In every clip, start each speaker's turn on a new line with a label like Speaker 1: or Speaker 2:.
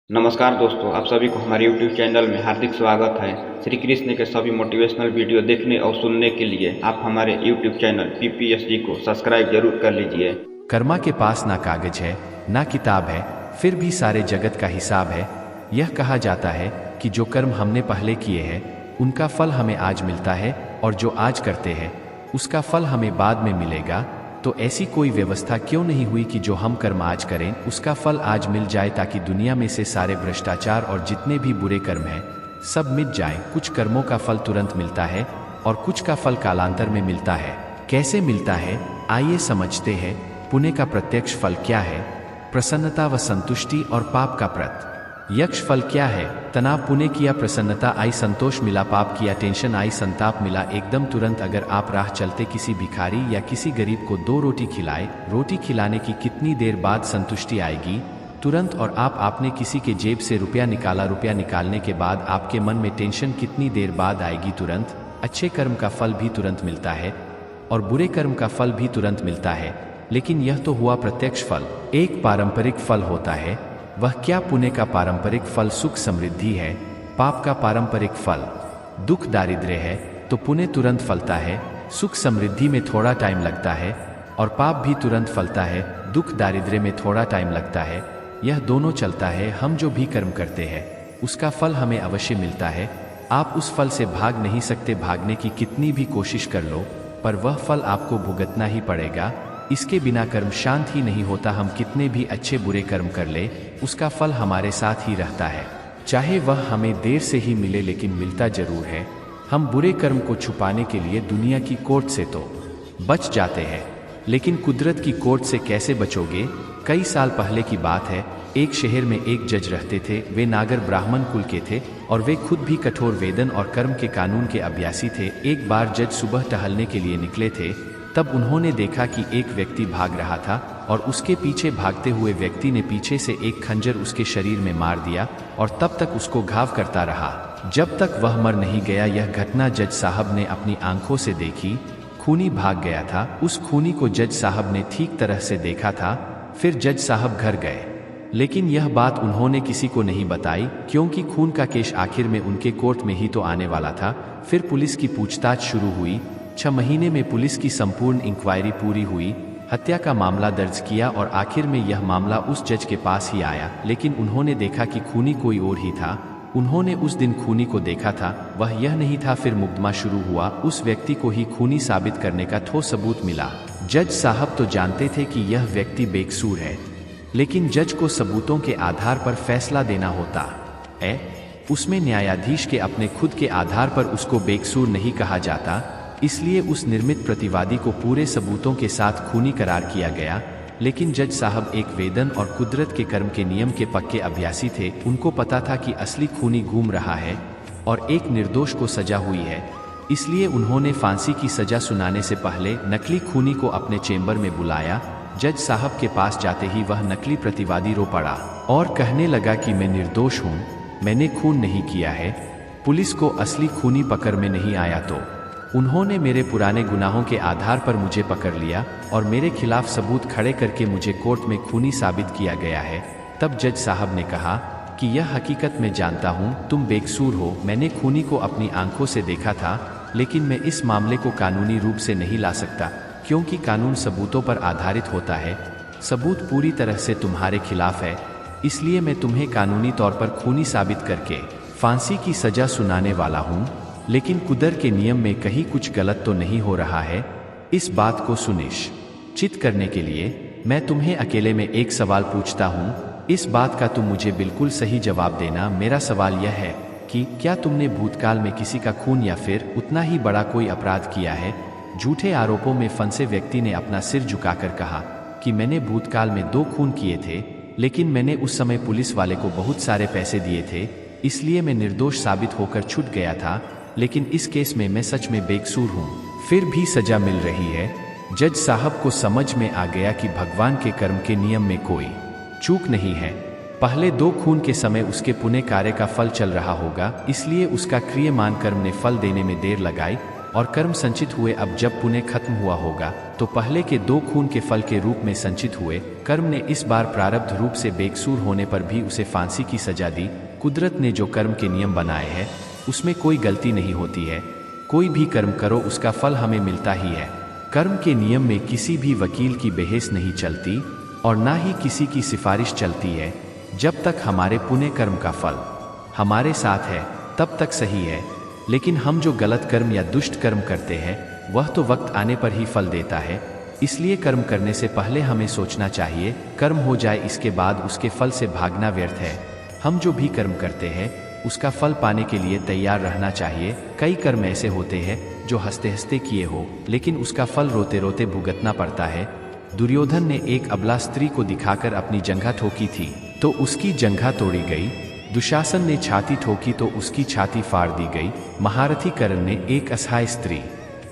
Speaker 1: नमस्कार दोस्तों, आप सभी को हमारे YouTube चैनल में हार्दिक स्वागत है। श्री कृष्ण के सभी मोटिवेशनल वीडियो देखने और सुनने के लिए आप हमारे YouTube चैनल PPSG को सब्सक्राइब जरूर कर लीजिए।
Speaker 2: कर्मा के पास ना कागज है ना किताब है, फिर भी सारे जगत का हिसाब है। यह कहा जाता है कि जो कर्म हमने पहले किए हैं उनका फल हमें आज मिलता है, और जो आज करते हैं उसका फल हमें बाद में मिलेगा। तो ऐसी कोई व्यवस्था क्यों नहीं हुई कि जो हम कर्म आज करें उसका फल आज मिल जाए, ताकि दुनिया में से सारे भ्रष्टाचार और जितने भी बुरे कर्म हैं सब मिट जाएं। कुछ कर्मों का फल तुरंत मिलता है और कुछ का फल कालांतर में मिलता है। कैसे मिलता है, आइए समझते हैं। पुण्य का प्रत्यक्ष फल क्या है? प्रसन्नता व संतुष्टि। और पाप का प्रत्यक्ष फल क्या है? तनाव। पुण्य किया प्रसन्नता आई, संतोष मिला। पाप किया टेंशन आई, संताप मिला। एकदम तुरंत। अगर आप राह चलते किसी भिखारी या किसी गरीब को 2 रोटी खिलाए, रोटी खिलाने की कितनी देर बाद संतुष्टि आएगी? तुरंत। और आपने किसी के जेब से रुपया निकाला, रुपया निकालने के बाद आपके मन में टेंशन कितनी देर बाद आएगी? तुरंत। अच्छे कर्म का फल भी तुरंत मिलता है और बुरे कर्म का फल भी तुरंत मिलता है, लेकिन यह तो हुआ प्रत्यक्ष फल। एक पारंपरिक फल होता है, वह क्या? पुण्य का पारंपरिक फल सुख समृद्धि है। पाप का पारंपरिक फल दुख दारिद्र्य है। तो पुण्य तुरंत फलता है, सुख समृद्धि में थोड़ा टाइम लगता है, और पाप भी तुरंत फलता है, दुख दारिद्र्य में थोड़ा टाइम लगता है। यह दोनों चलता है। हम जो भी कर्म करते हैं उसका फल हमें अवश्य मिलता है। आप उस फल से भाग नहीं सकते, भागने की कितनी भी कोशिश कर लो पर वह फल आपको भुगतना ही पड़ेगा। इसके बिना कर्म शांत ही नहीं होता। हम कितने भी अच्छे बुरे कर्म कर ले उसका फल हमारे साथ ही रहता है, चाहे वह हमें देर से ही मिले, लेकिन मिलता जरूर है। हम बुरे कर्म को छुपाने के लिए दुनिया की कोर्ट से तो बच जाते हैं, लेकिन कुदरत की कोर्ट से कैसे बचोगे? कई साल पहले की बात है, एक शहर में एक जज रहते थे। वे नागर ब्राह्मण कुल के थे और वे खुद भी कठोर वेदन और कर्म के कानून के अभ्यासी थे। एक बार जज सुबह टहलने के लिए निकले थे, तब उन्होंने देखा कि एक व्यक्ति भाग रहा था और उसके पीछे भागते हुए व्यक्ति ने पीछे से एक खंजर उसके शरीर में मार दिया और तब तक उसको घाव करता रहा जब तक वह मर नहीं गया। यह घटना जज साहब ने अपनी आंखों से देखी। खूनी भाग गया था, उस खूनी को जज साहब ने ठीक तरह से देखा था। फिर जज साहब घर गए, लेकिन यह बात उन्होंने किसी को नहीं बताई, क्योंकि खून का केस आखिर में उनके कोर्ट में ही तो आने वाला था। फिर पुलिस की पूछताछ शुरू हुई। 6 महीने में पुलिस की संपूर्ण इंक्वायरी पूरी हुई, हत्या का मामला दर्ज किया और आखिर में यह मामला उस जज के पास ही आया। लेकिन उन्होंने देखा कि खूनी कोई और ही था। उन्होंने उस दिन खूनी को देखा था, वह यह नहीं था। फिर मुकदमा शुरू हुआ, उस व्यक्ति को ही खूनी साबित करने का ठोस सबूत मिला। जज साहब तो जानते थे कि यह व्यक्ति बेकसूर है, लेकिन जज को सबूतों के आधार पर फैसला देना होता है। उसमें न्यायाधीश के अपने खुद के आधार पर उसको बेकसूर नहीं कहा जाता, इसलिए उस निर्मित प्रतिवादी को पूरे सबूतों के साथ खूनी करार किया गया। लेकिन जज साहब एक वेदन और कुदरत के कर्म के नियम के पक्के अभ्यासी थे। उनको पता था कि असली खूनी घूम रहा है और एक निर्दोष को सजा हुई है, इसलिए उन्होंने फांसी की सजा सुनाने से पहले नकली खूनी को अपने चेंबर में बुलाया। जज साहब के पास जाते ही वह नकली प्रतिवादी रो पड़ा और कहने लगा कि मैं निर्दोष हूँ, मैंने खून नहीं किया है। पुलिस को असली खूनी पकड़ में नहीं आया तो उन्होंने मेरे पुराने गुनाहों के आधार पर मुझे पकड़ लिया और मेरे खिलाफ सबूत खड़े करके मुझे कोर्ट में खूनी साबित किया गया है। तब जज साहब ने कहा कि यह हकीकत मैं जानता हूँ, तुम बेकसूर हो। मैंने खूनी को अपनी आंखों से देखा था, लेकिन मैं इस मामले को कानूनी रूप से नहीं ला सकता, क्योंकि कानून सबूतों पर आधारित होता है। सबूत पूरी तरह से तुम्हारे खिलाफ है, इसलिए मैं तुम्हें कानूनी तौर पर खूनी साबित करके फांसी की सजा सुनाने वाला हूँ। लेकिन कुदरत के नियम में कहीं कुछ गलत तो नहीं हो रहा है? इस बात को सुनिश्चित करने के लिए मैं तुम्हें अकेले में एक सवाल पूछता हूँ। इस बात का तुम मुझे बिल्कुल सही जवाब देना। मेरा सवाल यह है कि क्या तुमने भूतकाल में किसी का खून या फिर उतना ही बड़ा कोई अपराध किया है? झूठे आरोपों में फंसे व्यक्ति ने अपना सिर झुकाकर कहा कि मैंने भूतकाल में 2 खून किए थे, लेकिन मैंने उस समय पुलिस वाले को बहुत सारे पैसे दिए थे, इसलिए मैं निर्दोष साबित होकर छूट गया था। लेकिन इस केस में मैं सच में बेकसूर हूँ, फिर भी सजा मिल रही है। जज साहब को समझ में आ गया कि भगवान के कर्म के नियम में कोई चूक नहीं है। पहले 2 खून के समय उसके पुण्य कार्य का फल चल रहा होगा, इसलिए उसका क्रियमान कर्म ने फल देने में देर लगाई और कर्म संचित हुए। अब जब पुण्य खत्म हुआ होगा तो पहले के 2 खून के फल के रूप में संचित हुए कर्म ने इस बार प्रारब्ध रूप से बेकसूर होने पर भी उसे फांसी की सजा दी। कुदरत ने जो कर्म के नियम बनाए हैं उसमें कोई गलती नहीं होती है। कोई भी कर्म करो उसका फल हमें मिलता ही है। कर्म के नियम में किसी भी वकील की बहस नहीं चलती और ना ही किसी की सिफारिश चलती है। जब तक हमारे पुण्य कर्म का फल हमारे साथ है तब तक सही है, लेकिन हम जो गलत कर्म या दुष्ट कर्म करते हैं वह तो वक्त आने पर ही फल देता है। इसलिए कर्म करने से पहले हमें सोचना चाहिए, कर्म हो जाए इसके बाद उसके फल से भागना व्यर्थ है। हम जो भी कर्म करते हैं उसका फल पाने के लिए तैयार रहना चाहिए। कई कर्म ऐसे होते हैं जो हंसते हंसते किए हो लेकिन उसका फल रोते रोते भुगतना पड़ता है। दुर्योधन ने एक अबला स्त्री को दिखाकर अपनी जंघा ठोकी थी तो उसकी जंघा तोड़ी गई। दुशासन ने छाती ठोकी तो उसकी छाती फाड़ दी गई। महारथी कर्ण ने एक असहाय स्त्री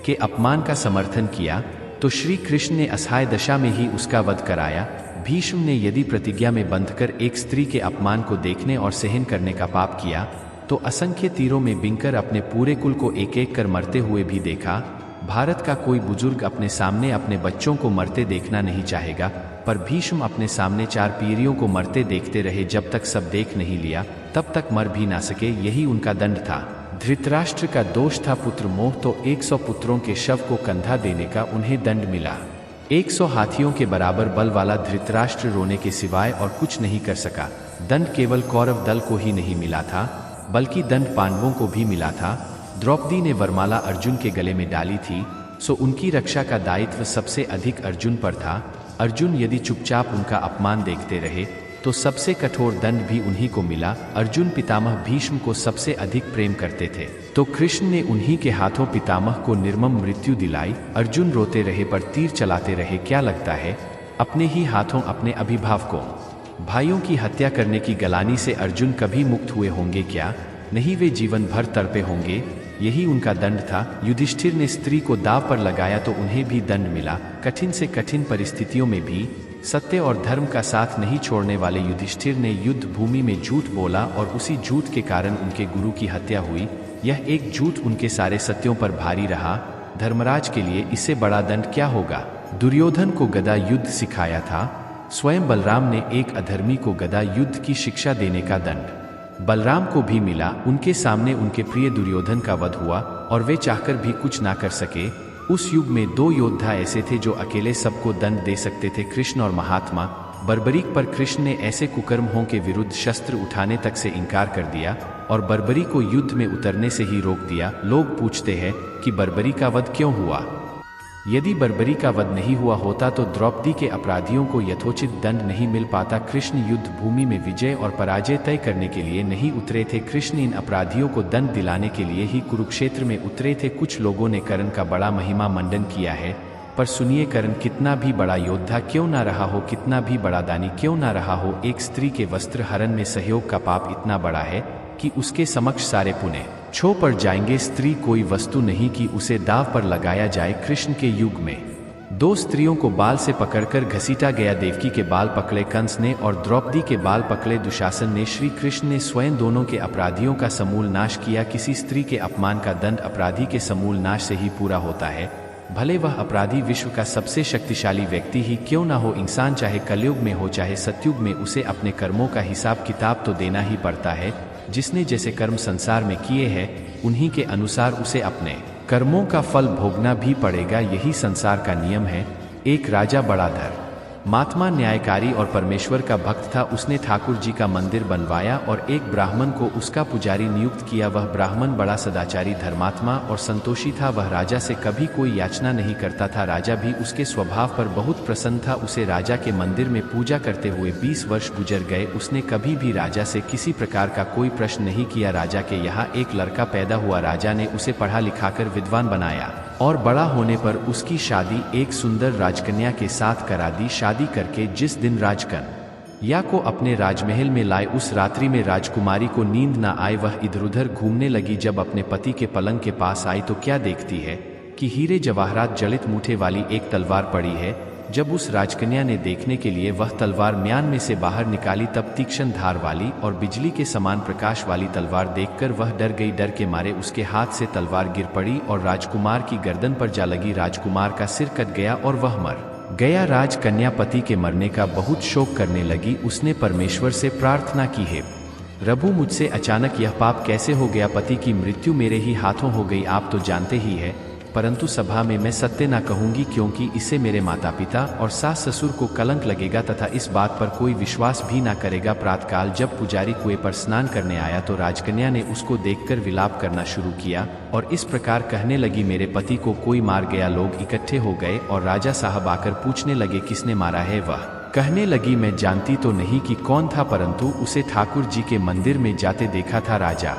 Speaker 2: के अपमान का समर्थन किया तो श्री कृष्ण ने असहाय दशा में ही उसका वध कराया। भीष्म ने यदि प्रतिज्ञा में बंधकर एक स्त्री के अपमान को देखने और सहन करने का पाप किया तो असंख्य तीरों में बिनकर अपने पूरे कुल को एक एक कर मरते हुए भी देखा। भारत का कोई बुजुर्ग अपने सामने अपने बच्चों को मरते देखना नहीं चाहेगा, पर भीष्म अपने सामने 4 पीढ़ियों को मरते देखते रहे। जब तक सब देख नहीं लिया तब तक मर भी ना सके, यही उनका दंड था। धृतराष्ट्र का दोष था पुत्र मोह, तो 100 पुत्रों के शव को कंधा देने का उन्हें दंड मिला। 100 हाथियों के बराबर बल वाला धृतराष्ट्र रोने के सिवाय और कुछ नहीं कर सका। दंड केवल कौरव दल को ही नहीं मिला था बल्कि दंड पांडवों को भी मिला था। द्रौपदी ने वरमाला अर्जुन के गले में डाली थी, सो उनकी रक्षा का दायित्व सबसे अधिक अर्जुन पर था। अर्जुन यदि चुपचाप उनका अपमान देखते रहे तो सबसे कठोर दंड भी उन्हीं को मिला। अर्जुन पितामह भीष्म को सबसे अधिक प्रेम करते थे तो कृष्ण ने उन्हीं के हाथों पितामह को निर्मम मृत्यु दिलाई। अर्जुन रोते रहे पर तीर चलाते रहे। क्या लगता है अपने ही हाथों अपने अभिभावकों भाइयों की हत्या करने की गलानी से अर्जुन कभी मुक्त हुए होंगे क्या? नहीं, वे जीवन भर तड़पे होंगे। यही उनका दंड था। युधिष्ठिर ने स्त्री को दांव पर लगाया तो उन्हें भी दंड मिला। कठिन से कठिन परिस्थितियों में भी सत्य और धर्म का साथ नहीं छोड़ने वाले युधिष्ठिर ने युद्ध भूमि में झूठ बोला और उसी झूठ के कारण उनके गुरु की हत्या हुई। यह एक झूठ उनके सारे सत्यों पर भारी रहा। धर्मराज के लिए इससे बड़ा दंड क्या होगा? दुर्योधन को गदा युद्ध सिखाया था, स्वयं बलराम ने एक अधर्मी को गदा युद्ध की शिक्षा देने का दंड बलराम को भी मिला। उनके सामने उनके प्रिय दुर्योधन का वध हुआ और वे चाहकर भी कुछ ना कर सके। उस युग में 2 योद्धा ऐसे थे जो अकेले सबको दंड दे सकते थे, कृष्ण और महात्मा। बर्बरीक पर कृष्ण ने ऐसे कुकर्मों के विरुद्ध शस्त्र उठाने तक से इनकार कर दिया और बर्बरी को युद्ध में उतरने से ही रोक दिया। लोग पूछते हैं कि बर्बरी का वध क्यों हुआ? यदि बर्बरी का वध नहीं हुआ होता तो द्रौपदी के अपराधियों को यथोचित दंड नहीं मिल पाता। कृष्ण युद्ध भूमि में विजय और पराजय तय करने के लिए नहीं उतरे थे, कृष्ण इन अपराधियों को दंड दिलाने के लिए ही कुरुक्षेत्र में उतरे थे। कुछ लोगों ने कर्ण का बड़ा महिमा मंडन किया है, पर सुनिए, कर्ण कितना भी बड़ा योद्धा क्यों ना रहा हो, कितना भी बड़ा दानी क्यों ना रहा हो, एक स्त्री के वस्त्र हरण में सहयोग का पाप इतना बड़ा है कि उसके समक्ष सारे पुण्य छो पड़ जाएंगे। स्त्री कोई वस्तु नहीं कि उसे दाव पर लगाया जाए। कृष्ण के युग में 2 स्त्रियों को बाल से पकड़कर घसीटा गया। देवकी के बाल पकड़े कंस ने और द्रौपदी के बाल पकड़े दुशासन ने। श्री कृष्ण ने स्वयं दोनों के अपराधियों का समूल नाश किया। किसी स्त्री के अपमान का दंड अपराधी के समूल नाश से ही पूरा होता है, भले वह अपराधी विश्व का सबसे शक्तिशाली व्यक्ति ही क्यों ना हो। इंसान चाहे कलयुग में हो चाहे सतयुग में, उसे अपने कर्मों का हिसाब किताब तो देना ही पड़ता है। जिसने जैसे कर्म संसार में किए हैं उन्हीं के अनुसार उसे अपने कर्मों का फल भोगना भी पड़ेगा। यही संसार का नियम है। एक राजा बड़ा महात्मा, न्यायकारी और परमेश्वर का भक्त था। उसने ठाकुर जी का मंदिर बनवाया और एक ब्राह्मण को उसका पुजारी नियुक्त किया। वह ब्राह्मण बड़ा सदाचारी, धर्मात्मा और संतोषी था। वह राजा से कभी कोई याचना नहीं करता था। राजा भी उसके स्वभाव पर बहुत प्रसन्न था। उसे राजा के मंदिर में पूजा करते हुए 20 वर्ष गुजर गए। उसने कभी भी राजा से किसी प्रकार का कोई प्रश्न नहीं किया। राजा के यहाँ एक लड़का पैदा हुआ। राजा ने उसे पढ़ा लिखाकर विद्वान बनाया और बड़ा होने पर उसकी शादी एक सुंदर राजकन्या के साथ करा दी। शादी करके जिस दिन राजकन्या को अपने राजमहल में लाए, उस रात्रि में राजकुमारी को नींद न आए। वह इधर उधर घूमने लगी। जब अपने पति के पलंग के पास आई तो क्या देखती है कि हीरे जवाहरात जड़ित मूठे वाली एक तलवार पड़ी है। जब उस राजकन्या ने देखने के लिए वह तलवार म्यान में से बाहर निकाली तब तीक्ष्ण धार वाली और बिजली के समान प्रकाश वाली तलवार देखकर वह डर गई। डर के मारे उसके हाथ से तलवार गिर पड़ी और राजकुमार की गर्दन पर जा लगी। राजकुमार का सिर कट गया और वह मर गया। राजकन्या पति के मरने का बहुत शोक करने लगी। उसने परमेश्वर से प्रार्थना की, हे प्रभु, मुझसे अचानक यह पाप कैसे हो गया? पति की मृत्यु मेरे ही हाथों हो गई। आप तो जानते ही है, परंतु सभा में मैं सत्य न कहूंगी, क्योंकि इससे मेरे माता पिता और सास ससुर को कलंक लगेगा तथा इस बात पर कोई विश्वास भी न करेगा। प्रातःकाल जब पुजारी कुएं पर स्नान करने आया तो राजकन्या ने उसको देखकर विलाप करना शुरू किया और इस प्रकार कहने लगी, मेरे पति को कोई मार गया। लोग इकट्ठे हो गए और राजा साहब आकर पूछने लगे, किसने मारा है? वह कहने लगी, मैं जानती तो नहीं कि कौन था, परंतु उसे ठाकुर जी के मंदिर में जाते देखा था। राजा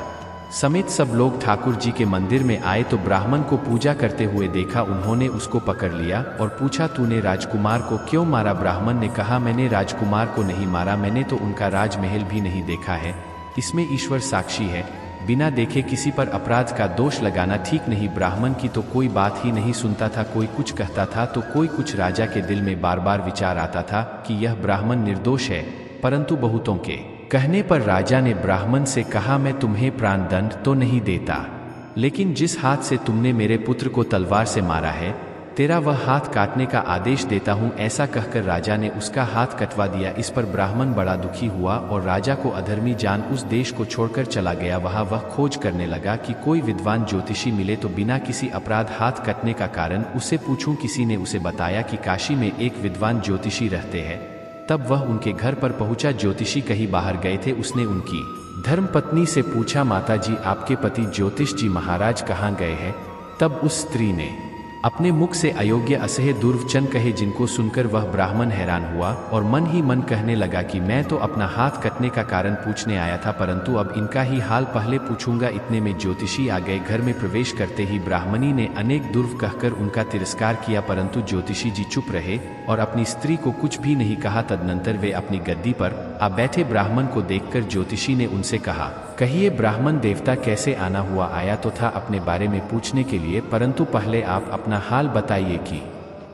Speaker 2: समेत सब लोग ठाकुर जी के मंदिर में आए तो ब्राह्मण को पूजा करते हुए देखा। उन्होंने उसको पकड़ लिया और पूछा, तूने राजकुमार को क्यों मारा? ब्राह्मण ने कहा, मैंने राजकुमार को नहीं मारा, मैंने तो उनका राजमहल भी नहीं देखा है। इसमें ईश्वर साक्षी है। बिना देखे किसी पर अपराध का दोष लगाना ठीक नहीं। ब्राह्मण की तो कोई बात ही नहीं सुनता था। कोई कुछ कहता था तो कोई कुछ। राजा के दिल में बार बार विचार आता था कि यह ब्राह्मण निर्दोष है, परंतु बहुतों के कहने पर राजा ने ब्राह्मण से कहा, मैं तुम्हें प्राणदंड तो नहीं देता, लेकिन जिस हाथ से तुमने मेरे पुत्र को तलवार से मारा है, तेरा वह हाथ काटने का आदेश देता हूँ। ऐसा कहकर राजा ने उसका हाथ कटवा दिया। इस पर ब्राह्मण बड़ा दुखी हुआ और राजा को अधर्मी जान उस देश को छोड़कर चला गया। वहाँ वह खोज करने लगा कि कोई विद्वान ज्योतिषी मिले तो बिना किसी अपराध हाथ कटने का कारण उसे पूछूं। किसी ने उसे बताया कि काशी में एक विद्वान ज्योतिषी रहते हैं। तब वह उनके घर पर पहुंचा। ज्योतिषी कहीं बाहर गए थे। उसने उनकी धर्मपत्नी से पूछा, माता जी, आपके पति ज्योतिष जी महाराज कहाँ गए हैं? तब उस स्त्री ने अपने मुख से अयोग्य असह्य दुर्वचन कहे, जिनको सुनकर वह ब्राह्मण हैरान हुआ और मन ही मन कहने लगा कि मैं तो अपना हाथ कटने का कारण पूछने आया था, परंतु अब इनका ही हाल पहले पूछूंगा। इतने में ज्योतिषी आ गए। घर में प्रवेश करते ही ब्राह्मणी ने अनेक दुर्व कहकर उनका तिरस्कार किया, परंतु ज्योतिषी जी चुप रहे और अपनी स्त्री को कुछ भी नहीं कहा। तदनंतर वे अपनी गद्दी पर आ बैठे। ब्राह्मण को देखकर ज्योतिषी ने उनसे कहा, कहिए ब्राह्मण देवता, कैसे आना हुआ? आया तो था अपने बारे में पूछने के लिए, परंतु पहले आप अपना हाल बताइए कि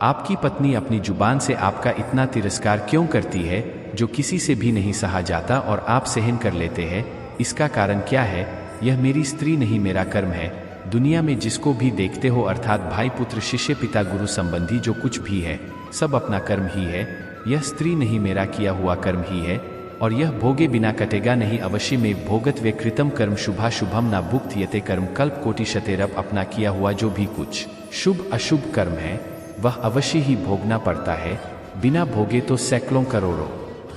Speaker 2: आपकी पत्नी अपनी जुबान से आपका इतना तिरस्कार क्यों करती है, जो किसी से भी नहीं सहा जाता और आप सहन कर लेते हैं। इसका कारण क्या है? यह मेरी स्त्री नहीं, मेरा कर्म है। दुनिया में जिसको भी देखते हो, अर्थात भाई, पुत्र, शिष्य, पिता, गुरु संबंधी जो कुछ भी है, सब अपना कर्म ही है। यह स्त्री नहीं, मेरा किया हुआ कर्म ही है, और यह भोगे बिना कटेगा नहीं। अवश्य में भोगत्वे कृतम कर्म शुभा शुभम न भुक्त यते कर्म कल्प कोटि शतेरप। अपना किया हुआ जो भी कुछ शुभ अशुभ कर्म है, वह अवश्य ही भोगना पड़ता है। बिना भोगे तो सैकड़ों करोड़ों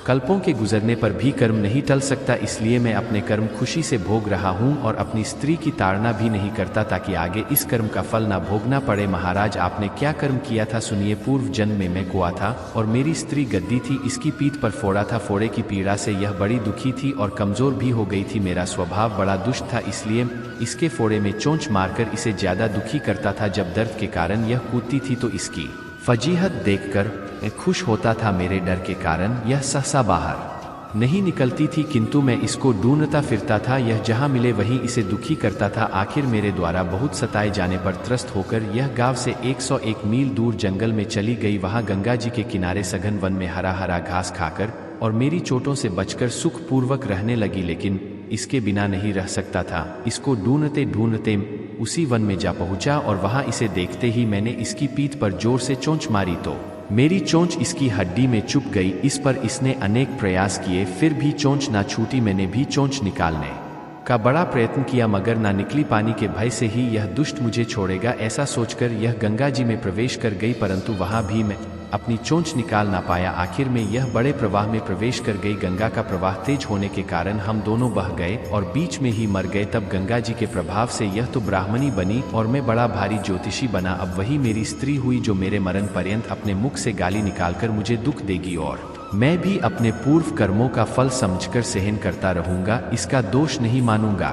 Speaker 2: कल्पों के गुजरने पर भी कर्म नहीं टल सकता। इसलिए मैं अपने कर्म खुशी से भोग रहा हूँ और अपनी स्त्री की ताड़ना भी नहीं करता, ताकि आगे इस कर्म का फल ना भोगना पड़े। महाराज, आपने क्या कर्म किया था सुनिए। पूर्व जन्म में मैं कुआं था और मेरी स्त्री गद्दी थी। इसकी पीठ पर फोड़ा था। फोड़े की पीड़ा से यह बड़ी दुखी थी और कमजोर भी हो गई थी। मेरा स्वभाव बड़ा दुष्ट था, इसलिए इसके फोड़े में चोंच मारकर इसे ज्यादा दुखी करता था। जब दर्द के कारण यह कूदती थी तो इसकी फजीहत देखकर मैं खुश होता था। मेरे डर के कारण यह सहसा बाहर नहीं निकलती थी, किंतु मैं इसको ढूंढता फिरता था। यह जहाँ मिले वहीं इसे दुखी करता था। आखिर मेरे द्वारा बहुत सताए जाने पर त्रस्त होकर यह गांव से 101 मील दूर जंगल में चली गई। वहाँ गंगा जी के किनारे सघन वन में हरा हरा घास खाकर और मेरी चोटों से बचकर सुखपूर्वक रहने लगी। लेकिन इसके बिना नहीं रह सकता था। इसको ढूंढते ढूंढते उसी वन में जा पहुंचा और वहां इसे देखते ही मैंने इसकी पीठ पर जोर से चोंच मारी तो मेरी चोंच इसकी हड्डी में चुभ गई। इस पर इसने अनेक प्रयास किए, फिर भी चोंच ना छूटी। मैंने भी चोंच निकालने का बड़ा प्रयत्न किया, मगर ना निकली। पानी के भय से ही यह दुष्ट मुझे छोड़ेगा, ऐसा सोचकर यह गंगा जी में प्रवेश कर गई, परंतु वहां भी मैं अपनी चोंच निकाल ना पाया। आखिर में यह बड़े प्रवाह में प्रवेश कर गई। गंगा का प्रवाह तेज होने के कारण हम दोनों बह गए और बीच में ही मर गए। तब गंगा जी के प्रभाव से यह तो ब्राह्मणी बनी और मैं बड़ा भारी ज्योतिषी बना। अब वही मेरी स्त्री हुई जो मेरे मरण पर्यंत अपने मुख से गाली निकालकर मुझे दुख देगी, और मैं भी अपने पूर्व कर्मों का फल समझकर सहन करता रहूंगा। इसका दोष नहीं मानूंगा,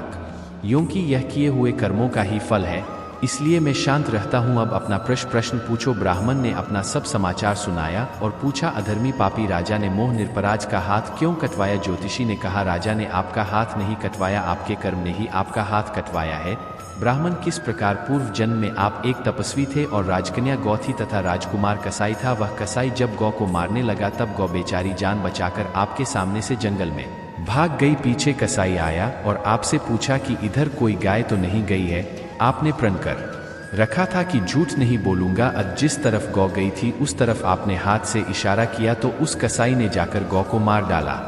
Speaker 2: क्योंकि यह किए हुए कर्मों का ही फल है। इसलिए मैं शांत रहता हूँ। अब अपना प्रश्न पूछो। ब्राह्मण ने अपना सब समाचार सुनाया और पूछा, अधर्मी पापी राजा ने मोह निरपराध का हाथ क्यों कटवाया? ज्योतिषी ने कहा, राजा ने आपका हाथ नहीं कटवाया, आपके कर्म ने ही आपका हाथ कटवाया है। ब्राह्मण किस प्रकार पूर्व जन्म में आप एक तपस्वी थे और राजकन्या गौ थी तथा राजकुमार कसाई था। वह कसाई जब गौ को मारने लगा तब गौ बेचारी जान बचाकर आपके सामने से जंगल में भाग गई। पीछे कसाई आया और आपसे पूछा कि इधर कोई गाय तो नहीं गई है। आपने प्रण कर रखा था कि झूठ नहीं बोलूंगा। जिस तरफ गौ गई थी उस तरफ आपने हाथ से इशारा किया तो उस कसाई ने जाकर गौ को मार डाला।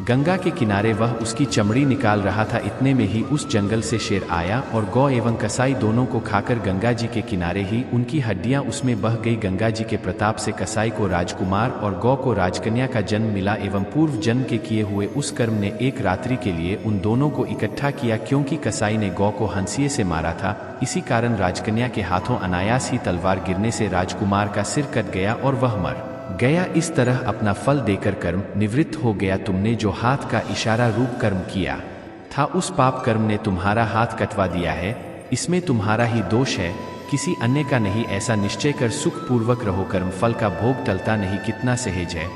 Speaker 2: गंगा के किनारे वह उसकी चमड़ी निकाल रहा था, इतने में ही उस जंगल से शेर आया और गौ एवं कसाई दोनों को खाकर गंगा जी के किनारे ही उनकी हड्डियां उसमें बह गई। गंगा जी के प्रताप से कसाई को राजकुमार और गौ को राजकन्या का जन्म मिला एवं पूर्व जन्म के किए हुए उस कर्म ने एक रात्रि के लिए उन दोनों को इकट्ठा किया। क्योंकि कसाई ने गौ को हंसिए से मारा था, इसी कारण राजकन्या के हाथों अनायास ही तलवार गिरने से राजकुमार का सिर कट गया और वह मर गया। इस तरह अपना फल देकर कर्म निवृत्त हो गया। तुमने जो हाथ का इशारा रूप कर्म किया था उस पाप कर्म ने तुम्हारा हाथ कटवा दिया है। इसमें तुम्हारा ही दोष है, किसी अन्य का नहीं। ऐसा निश्चय कर सुख पूर्वक रहो। कर्म फल का भोग टलता नहीं। कितना सहज है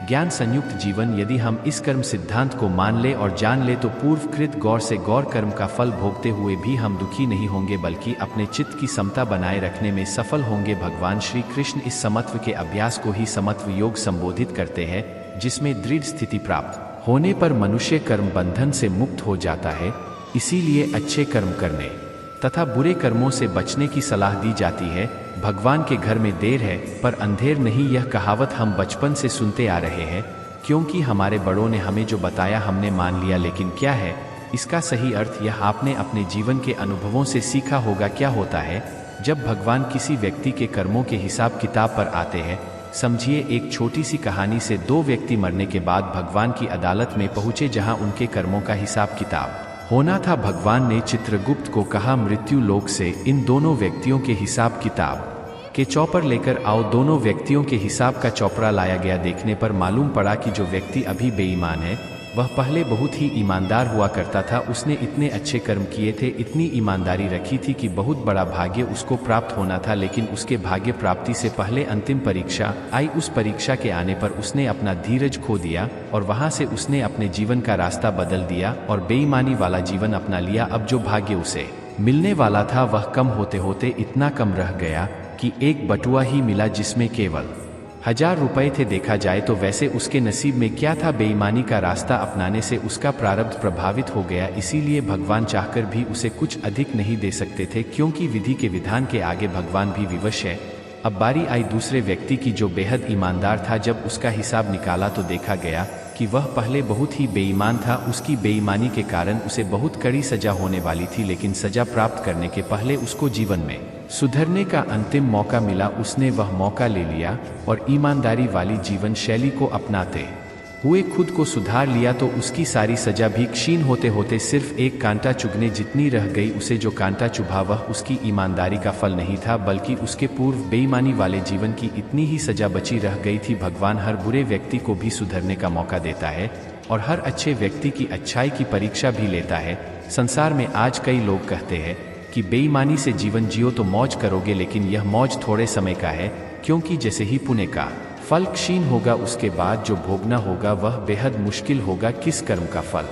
Speaker 2: ज्ञान संयुक्त जीवन। यदि हम इस कर्म सिद्धांत को मान ले और जान ले तो पूर्वकृत गौर से गौर कर्म का फल भोगते हुए भी हम दुखी नहीं होंगे, बल्कि अपने चित्त की समता बनाए रखने में सफल होंगे। भगवान श्री कृष्ण इस समत्व के अभ्यास को ही समत्व योग संबोधित करते हैं, जिसमें दृढ़ स्थिति प्राप्त होने पर मनुष्य कर्म बंधन से मुक्त हो जाता है। इसीलिए अच्छे कर्म करने तथा बुरे कर्मों से बचने की सलाह दी जाती है। भगवान के घर में देर है पर अंधेर नहीं, यह कहावत हम बचपन से सुनते आ रहे हैं, क्योंकि हमारे बड़ों ने हमें जो बताया हमने मान लिया। लेकिन क्या है इसका सही अर्थ, यह आपने अपने जीवन के अनुभवों से सीखा होगा। क्या होता है जब भगवान किसी व्यक्ति के कर्मों के हिसाब किताब पर आते हैं? समझिए, एक छोटी सी कहानी से दो व्यक्ति मरने के बाद भगवान की अदालत में पहुंचे, जहां उनके कर्मों का हिसाब किताब होना था। भगवान ने चित्रगुप्त को कहा, मृत्यु लोक से इन दोनों व्यक्तियों के हिसाब किताब के चौपर लेकर आओ। दोनों व्यक्तियों के हिसाब का चौपड़ा लाया गया। देखने पर मालूम पड़ा कि जो व्यक्ति अभी बेईमान है वह पहले बहुत ही ईमानदार हुआ करता था। उसने इतने अच्छे कर्म किए थे, इतनी ईमानदारी रखी थी कि बहुत बड़ा भाग्य उसको प्राप्त होना था। लेकिन उसके भाग्य प्राप्ति से पहले अंतिम परीक्षा आई। उस परीक्षा के आने पर उसने अपना धीरज खो दिया और वहां से उसने अपने जीवन का रास्ता बदल दिया और बेईमानी वाला जीवन अपना लिया। अब जो भाग्य उसे मिलने वाला था वह कम होते होते इतना कम रह गया कि एक बटुआ ही मिला, जिसमें केवल 1000 रुपए थे। देखा जाए तो वैसे उसके नसीब में क्या था? बेईमानी का रास्ता अपनाने से उसका प्रारब्ध प्रभावित हो गया। इसीलिए भगवान चाहकर भी उसे कुछ अधिक नहीं दे सकते थे, क्योंकि विधि के विधान के आगे भगवान भी विवश है। अब बारी आई दूसरे व्यक्ति की, जो बेहद ईमानदार था। जब उसका हिसाब निकाला तो देखा गया कि वह पहले बहुत ही बेईमान था। उसकी बेईमानी के कारण उसे बहुत कड़ी सजा होने वाली थी, लेकिन सजा प्राप्त करने के पहले उसको जीवन में सुधरने का अंतिम मौका मिला। उसने वह मौका ले लिया और ईमानदारी वाली जीवन शैली को अपनाते हुए खुद को सुधार लिया। तो उसकी सारी सजा भी क्षीण होते होते सिर्फ एक कांटा चुभने जितनी रह गई। उसे जो कांटा चुभा वह उसकी ईमानदारी का फल नहीं था, बल्कि उसके पूर्व बेईमानी वाले जीवन की इतनी ही सजा बची रह गई थी। भगवान हर बुरे व्यक्ति को भी सुधरने का मौका देता है और हर अच्छे व्यक्ति की अच्छाई की परीक्षा भी लेता है। संसार में आज कई लोग कहते हैं कि बेईमानी से जीवन जियो तो मौज करोगे, लेकिन यह मौज थोड़े समय का है, क्योंकि जैसे ही पुण्य का फल क्षीण होगा उसके बाद जो भोगना होगा वह बेहद मुश्किल होगा। किस कर्म का फल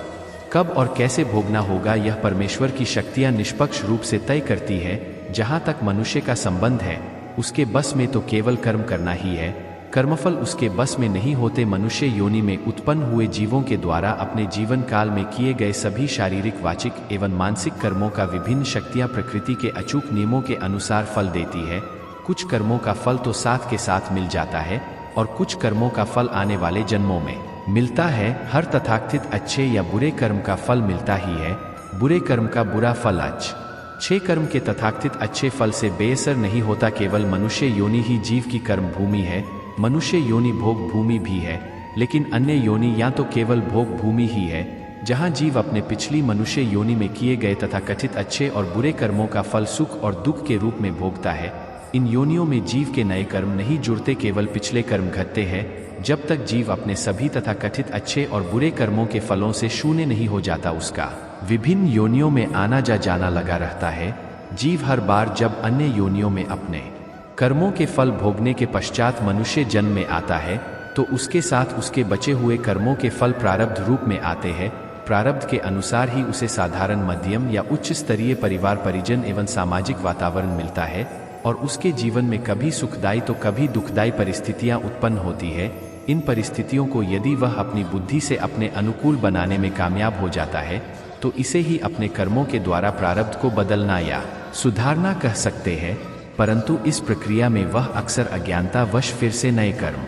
Speaker 2: कब और कैसे भोगना होगा यह परमेश्वर की शक्तियां निष्पक्ष रूप से तय करती है। जहां तक मनुष्य का संबंध है उसके बस में तो केवल कर्म करना ही है, कर्मफल उसके बस में नहीं होते। मनुष्य योनि में उत्पन्न हुए जीवों के द्वारा अपने जीवन काल में किए गए सभी शारीरिक, वाचिक एवं मानसिक कर्मों का विभिन्न शक्तियां प्रकृति के अचूक नियमों के अनुसार फल देती है। कुछ कर्मों का फल तो साथ के साथ मिल जाता है और कुछ कर्मों का फल आने वाले जन्मों में मिलता है। हर तथाकथित अच्छे या बुरे कर्म का फल मिलता ही है। बुरे कर्म का बुरा फल अच्छे कर्म के तथाकथित अच्छे फल से बेअसर नहीं होता। केवल मनुष्य योनि ही जीव की कर्म भूमि है। मनुष्य योनि भोग भूमि भी है, लेकिन अन्य योनि या तो केवल भोग भूमि ही है, जहां जीव अपने पिछली मनुष्य योनि में किए गए तथाकथित अच्छे और बुरे कर्मों का फल सुख और दुख के रूप में भोगता है। इन योनियों में जीव के नए कर्म नहीं जुड़ते, केवल पिछले कर्म घटते हैं। जब तक जीव अपने सभी तथाकथित अच्छे और बुरे कर्मों के फलों से शून्य नहीं हो जाता, उसका विभिन्न योनियों में आना जाना लगा रहता है। जीव हर बार जब अन्य योनियों में अपने कर्मों के फल भोगने के पश्चात मनुष्य जन्म में आता है, तो उसके साथ उसके बचे हुए कर्मों के फल प्रारब्ध रूप में आते हैं। प्रारब्ध के अनुसार ही उसे साधारण मध्यम या उच्च स्तरीय परिवार परिजन एवं सामाजिक वातावरण मिलता है और उसके जीवन में कभी सुखदायी तो कभी दुखदायी परिस्थितियां उत्पन्न होती है। इन परिस्थितियों को यदि वह अपनी बुद्धि से अपने अनुकूल बनाने में कामयाब हो जाता है तो इसे ही अपने कर्मों के द्वारा प्रारब्ध को बदलना या सुधारना कह सकते हैं, परंतु इस प्रक्रिया में वह अक्सर अज्ञानता वश फिर से नए कर्म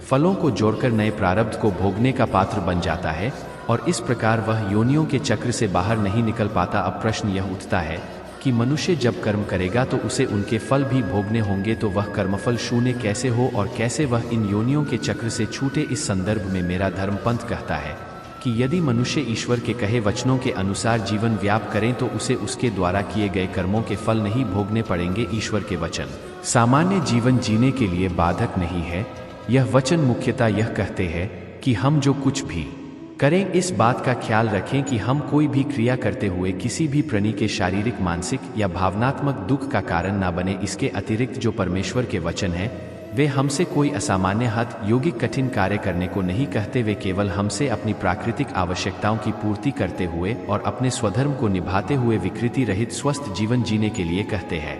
Speaker 2: फलों को जोड़कर नए प्रारब्ध को भोगने का पात्र बन जाता है और इस प्रकार वह योनियों के चक्र से बाहर नहीं निकल पाता। अब प्रश्न यह उठता है कि मनुष्य जब कर्म करेगा तो उसे उनके फल भी भोगने होंगे, तो वह कर्मफल शून्य कैसे हो और कैसे वह इन योनियों के चक्र से छूटे। इस संदर्भ में मेरा धर्मपंथ कहता है कि यदि मनुष्य ईश्वर के कहे वचनों के अनुसार जीवन व्याप करें तो उसे उसके द्वारा किए गए कर्मों के फल नहीं भोगने पड़ेंगे। ईश्वर के वचन सामान्य जीवन जीने के लिए बाधक नहीं है। यह वचन मुख्यतः यह कहते हैं कि हम जो कुछ भी करें इस बात का ख्याल रखें कि हम कोई भी क्रिया करते हुए किसी भी प्राणी के शारीरिक, मानसिक या भावनात्मक दुख का कारण ना बने। इसके अतिरिक्त जो परमेश्वर के वचन हैं वे हमसे कोई असामान्य हद योगिक कठिन कार्य करने को नहीं कहते। वे केवल हमसे अपनी प्राकृतिक आवश्यकताओं की पूर्ति करते हुए और अपने स्वधर्म को निभाते हुए विकृति रहित स्वस्थ जीवन जीने के लिए कहते हैं।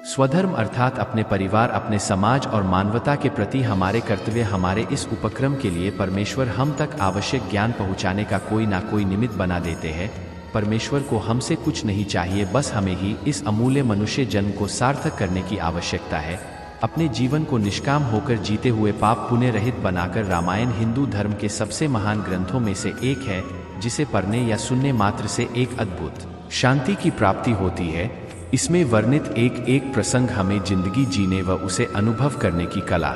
Speaker 2: स्वधर्म अर्थात अपने परिवार, अपने समाज और मानवता के प्रति हमारे कर्तव्य। हमारे इस उपक्रम के लिए परमेश्वर हम तक आवश्यक ज्ञान पहुंचाने का कोई ना कोई निमित्त बना देते हैं। परमेश्वर को हमसे कुछ नहीं चाहिए, बस हमें ही इस अमूल्य मनुष्य जन्म को सार्थक करने की आवश्यकता है। अपने जीवन को निष्काम होकर जीते हुए पाप पुण्य रहित बनाकर। रामायण हिंदू धर्म के सबसे महान ग्रंथों में से एक है, जिसे पढ़ने या सुनने मात्र से एक अद्भुत शांति की प्राप्ति होती है। इसमें वर्णित एक एक प्रसंग हमें जिंदगी जीने व उसे अनुभव करने की कला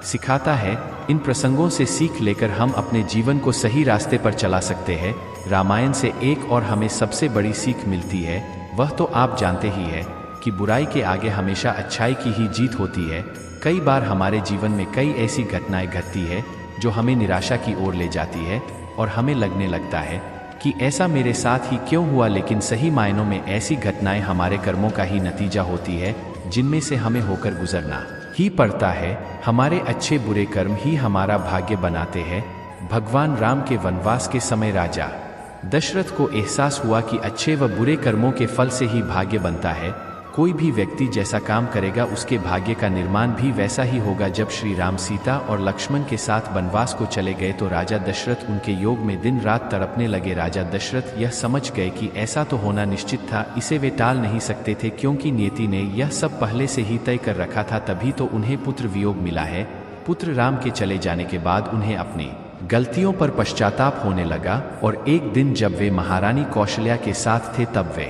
Speaker 2: सिखाता है। इन प्रसंगों से सीख लेकर हम अपने जीवन को सही रास्ते पर चला सकते हैं। रामायण से एक और हमें सबसे बड़ी सीख मिलती है, वह तो आप जानते ही हैं कि बुराई के आगे हमेशा अच्छाई की ही जीत होती है। कई बार हमारे जीवन में कई ऐसी घटनाएं घटती है जो हमें निराशा की ओर ले जाती है और हमें लगने लगता है कि ऐसा मेरे साथ ही क्यों हुआ, लेकिन सही मायनों में ऐसी घटनाएं हमारे कर्मों का ही नतीजा होती है जिनमें से हमें होकर गुजरना ही पड़ता है। हमारे अच्छे बुरे कर्म ही हमारा भाग्य बनाते हैं। भगवान राम के वनवास के समय राजा दशरथ को एहसास हुआ कि अच्छे व बुरे कर्मों के फल से ही भाग्य बनता है। कोई भी व्यक्ति जैसा काम करेगा उसके भाग्य का निर्माण भी वैसा ही होगा। जब श्री राम, सीता और लक्ष्मण के साथ वनवास को चले गए तो राजा दशरथ उनके योग में दिन रात तड़पने लगे। राजा दशरथ यह समझ गए कि ऐसा तो होना निश्चित था, इसे वे टाल नहीं सकते थे क्योंकि नियति ने यह सब पहले से ही तय कर रखा था। तभी तो उन्हें पुत्र वियोग मिला है। पुत्र राम के चले जाने के बाद उन्हें अपनी गलतियों पर पश्चाताप होने लगा और एक दिन जब वे महारानी कौशल्या के साथ थे तब वे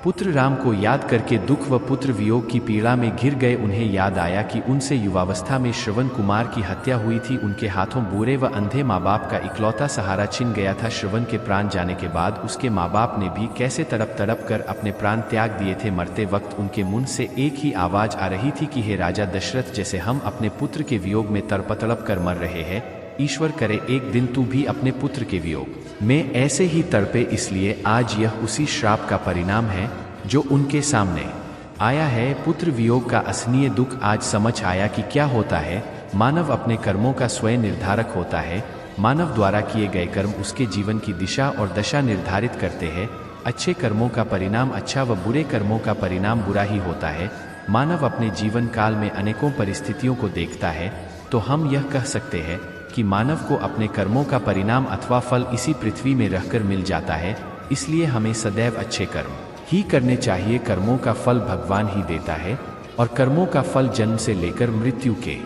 Speaker 2: पुत्र राम को याद करके दुख व पुत्र वियोग की पीड़ा में घिर गए। उन्हें याद आया कि उनसे युवावस्था में श्रवण कुमार की हत्या हुई थी। उनके हाथों बूढ़े व अंधे माँ बाप का इकलौता सहारा छिन गया था। श्रवण के प्राण जाने के बाद उसके माँ बाप ने भी कैसे तड़प तड़प कर अपने प्राण त्याग दिए थे। मरते वक्त उनके मुंह से एक ही आवाज आ रही थी कि हे राजा दशरथ, जैसे हम अपने पुत्र के वियोग में तड़प तड़प कर मर रहे हैं, ईश्वर करे एक दिन तू भी अपने पुत्र के वियोग में ऐसे ही तड़पे। इसलिए आज यह उसी श्राप का परिणाम है जो उनके सामने आया है। पुत्र वियोग का असनीय दुख आज समझ आया कि क्या होता है। मानव अपने कर्मों का स्वयं निर्धारक होता है। मानव द्वारा किए गए कर्म उसके जीवन की दिशा और दशा निर्धारित करते हैं। अच्छे कर्मों का परिणाम अच्छा व बुरे कर्मों का परिणाम बुरा ही होता है। मानव अपने जीवन काल में अनेकों परिस्थितियों को देखता है तो हम यह कह सकते हैं कि मानव को अपने कर्मों का परिणाम अथवा फल इसी पृथ्वी में रहकर मिल जाता है। इसलिए हमें सदैव अच्छे कर्म ही करने चाहिए। कर्मों का फल भगवान ही देता है और कर्मों का फल जन्म से लेकर मृत्यु के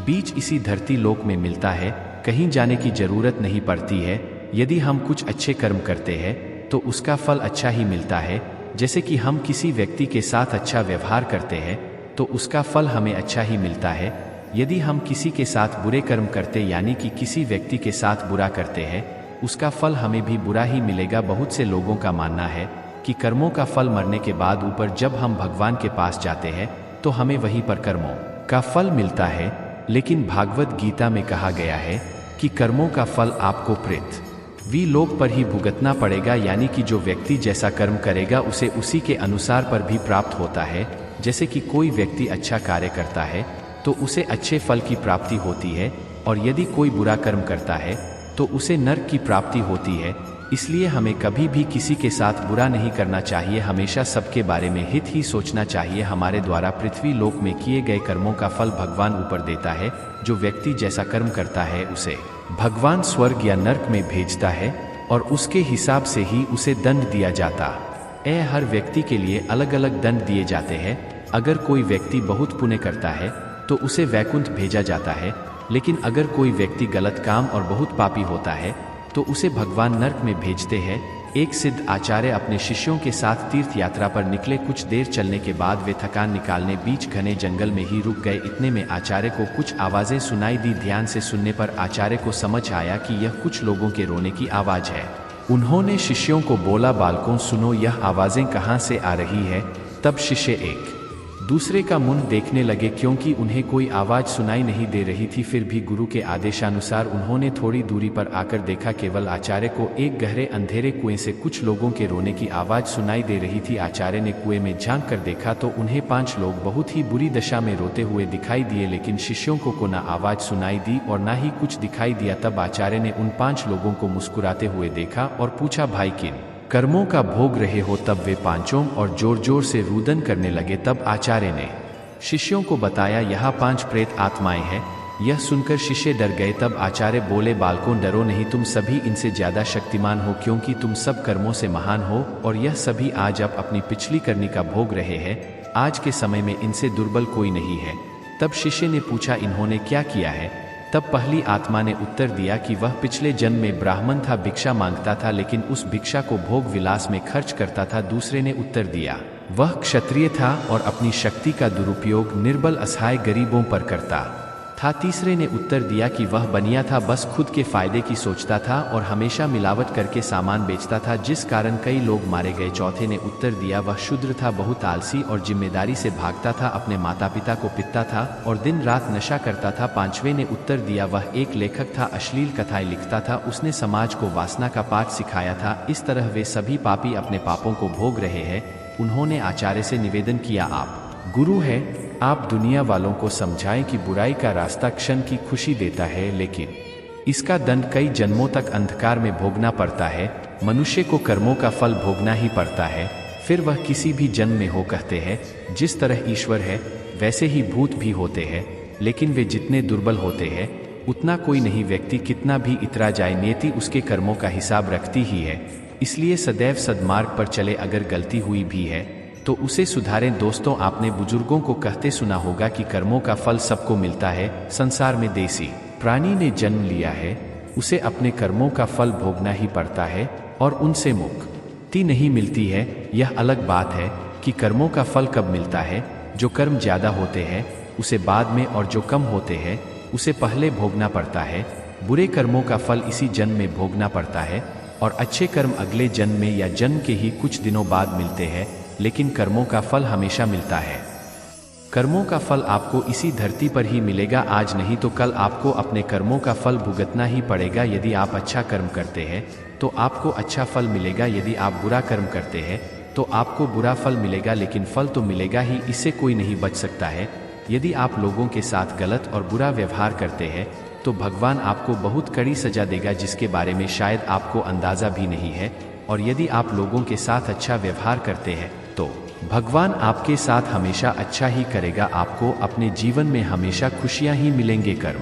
Speaker 2: बीच इसी धरती लोक में मिलता है। कहीं जाने की जरूरत नहीं पड़ती है। यदि हम कुछ अच्छे कर्म करते हैं तो उसका फल अच्छा ही मिलता है। जैसे कि हम किसी व्यक्ति के साथ अच्छा व्यवहार करते हैं तो उसका फल हमें अच्छा ही मिलता है। यदि हम किसी के साथ बुरे कर्म करते यानी कि किसी व्यक्ति के साथ बुरा करते हैं, उसका फल हमें भी बुरा ही मिलेगा। बहुत से लोगों का मानना है कि कर्मों का फल मरने के बाद ऊपर जब हम भगवान के पास जाते हैं तो हमें वहीं पर कर्मों का फल मिलता है। लेकिन भागवत गीता में कहा गया है कि कर्मों का फल आपको पृथ्वी लोक पर ही भुगतना पड़ेगा, यानी कि जो व्यक्ति जैसा कर्म करेगा उसे उसी के अनुसार पर भी प्राप्त होता है। जैसे कि कोई व्यक्ति अच्छा कार्य करता है तो उसे अच्छे फल की प्राप्ति होती है और यदि कोई बुरा कर्म करता है तो उसे नर्क की प्राप्ति होती है। इसलिए हमें कभी भी किसी के साथ बुरा नहीं करना चाहिए, हमेशा सबके बारे में हित ही सोचना चाहिए। हमारे द्वारा पृथ्वी लोक में किए गए कर्मों का फल भगवान ऊपर देता है। जो व्यक्ति जैसा कर्म करता है उसे भगवान स्वर्ग या नर्क में भेजता है और उसके हिसाब से ही उसे दंड दिया जाता है। हर व्यक्ति के लिए अलग अलग दंड दिए जाते हैं। अगर कोई व्यक्ति बहुत पुण्य करता है तो उसे वैकुंठ भेजा जाता है, लेकिन अगर कोई व्यक्ति गलत काम और बहुत पापी होता है तो उसे भगवान नर्क में भेजते हैं। एक सिद्ध आचार्य अपने शिष्यों के साथ तीर्थ यात्रा पर निकले। कुछ देर चलने के बाद वे थकान निकालने बीच घने जंगल में ही रुक गए। इतने में आचार्य को कुछ आवाजें सुनाई दी। ध्यान से सुनने पर आचार्य को समझ आया कि यह कुछ लोगों के रोने की आवाज है। उन्होंने शिष्यों को बोला, बालकों सुनो, यह आवाजें कहाँ से आ रही है। तब शिष्य एक दूसरे का मुंह देखने लगे, क्योंकि उन्हें कोई आवाज सुनाई नहीं दे रही थी। फिर भी गुरु के आदेशानुसार उन्होंने थोड़ी दूरी पर आकर देखा। केवल आचार्य को एक गहरे अंधेरे कुएं से कुछ लोगों के रोने की आवाज सुनाई दे रही थी। आचार्य ने कुएं में झांक कर देखा तो उन्हें 5 लोग बहुत ही बुरी दशा में रोते हुए दिखाई दिए, लेकिन शिष्यों को ना आवाज सुनाई दी और ना ही कुछ दिखाई दिया। तब आचार्य ने उन 5 लोगों को मुस्कुराते हुए देखा और पूछा, भाई किन कर्मों का भोग रहे हो। तब वे पांचों और जोर जोर से रुदन करने लगे। तब आचार्य ने शिष्यों को बताया, यहाँ 5 प्रेत आत्माएं हैं। यह सुनकर शिष्य डर गए। तब आचार्य बोले, बालकों डरो नहीं, तुम सभी इनसे ज्यादा शक्तिमान हो, क्योंकि तुम सब कर्मों से महान हो और यह सभी आज अपनी पिछली करनी का भोग रहे हैं। आज के समय में इनसे दुर्बल कोई नहीं है। तब शिष्य ने पूछा, इन्होंने क्या किया है। तब पहली आत्मा ने उत्तर दिया कि वह पिछले जन्म में ब्राह्मण था, भिक्षा मांगता था, लेकिन उस भिक्षा को भोग विलास में खर्च करता था। दूसरे ने उत्तर दिया, वह क्षत्रिय था और अपनी शक्ति का दुरुपयोग निर्बल असहाय गरीबों पर करता था। तीसरे ने उत्तर दिया कि वह बनिया था, बस खुद के फायदे की सोचता था और हमेशा मिलावट करके सामान बेचता था, जिस कारण कई लोग मारे गए। चौथे ने उत्तर दिया, वह शूद्र था, बहुत आलसी और जिम्मेदारी से भागता था, अपने माता पिता को पिटता था और दिन रात नशा करता था। पांचवें ने उत्तर दिया, वह एक लेखक था, अश्लील कथाएं लिखता था, उसने समाज को वासना का पाठ सिखाया था। इस तरह वे सभी पापी अपने पापों को भोग रहे हैं। उन्होंने आचार्य से निवेदन किया, आप गुरु है, आप दुनिया वालों को समझाएं कि बुराई का रास्ता क्षण की खुशी देता है, लेकिन इसका दंड कई जन्मों तक अंधकार में भोगना पड़ता है। मनुष्य को कर्मों का फल भोगना ही पड़ता है, फिर वह किसी भी जन्म में हो। कहते हैं, जिस तरह ईश्वर है वैसे ही भूत भी होते हैं, लेकिन वे जितने दुर्बल होते हैं उतना कोई नहीं। व्यक्ति कितना भी इतरा जाए, नियति उसके कर्मों का हिसाब रखती ही है। इसलिए सदैव सद्मार्ग पर चले। अगर गलती हुई भी है तो उसे सुधारें। दोस्तों, आपने बुजुर्गों को कहते सुना होगा कि कर्मों का फल सबको मिलता है। संसार में देसी प्राणी ने जन्म लिया है, उसे अपने कर्मों का फल भोगना ही पड़ता है और उनसे मुक्ति नहीं मिलती है। यह अलग बात है कि कर्मों का फल कब मिलता है। जो कर्म ज्यादा होते हैं उसे बाद में, और जो कम होते हैं उसे पहले भोगना पड़ता है। बुरे कर्मों का फल इसी जन्म में भोगना पड़ता है और अच्छे कर्म अगले जन्म में या जन्म के ही कुछ दिनों बाद मिलते हैं, लेकिन कर्मों का फल हमेशा मिलता है। कर्मों का फल आपको इसी धरती पर ही मिलेगा। आज नहीं तो कल आपको अपने कर्मों का फल भुगतना ही पड़ेगा। यदि आप अच्छा कर्म करते हैं तो आपको अच्छा फल मिलेगा, यदि आप बुरा कर्म करते हैं तो आपको बुरा फल मिलेगा, लेकिन फल तो मिलेगा ही, इससे कोई नहीं बच सकता है। यदि आप लोगों के साथ गलत और बुरा व्यवहार करते हैं तो भगवान आपको बहुत कड़ी सजा देगा, जिसके बारे में शायद आपको अंदाजा भी नहीं है। और यदि आप लोगों के साथ अच्छा व्यवहार करते हैं तो भगवान आपके साथ हमेशा अच्छा ही करेगा। आपको अपने जीवन में हमेशा खुशियां ही मिलेंगे। कर्म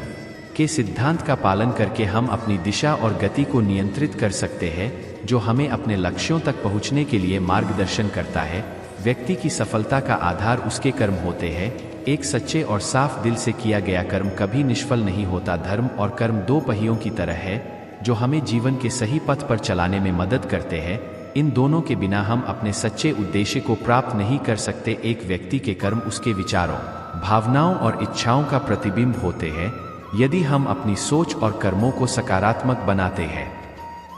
Speaker 2: के सिद्धांत का पालन करके हम अपनी दिशा और गति को नियंत्रित कर सकते हैं, जो हमें अपने लक्ष्यों तक पहुंचने के लिए मार्गदर्शन करता है। व्यक्ति की सफलता का आधार उसके कर्म होते हैं। एक सच्चे और साफ दिल से किया गया कर्म कभी निष्फल नहीं होता। धर्म और कर्म 2 पहियों की तरह है, जो हमें जीवन के सही पथ पर चलाने में मदद करते हैं। इन दोनों के बिना हम अपने सच्चे उद्देश्य को प्राप्त नहीं कर सकते। एक व्यक्ति के कर्म उसके विचारों, भावनाओं और इच्छाओं का प्रतिबिंब होते हैं। यदि हम अपनी सोच और कर्मों को सकारात्मक बनाते हैं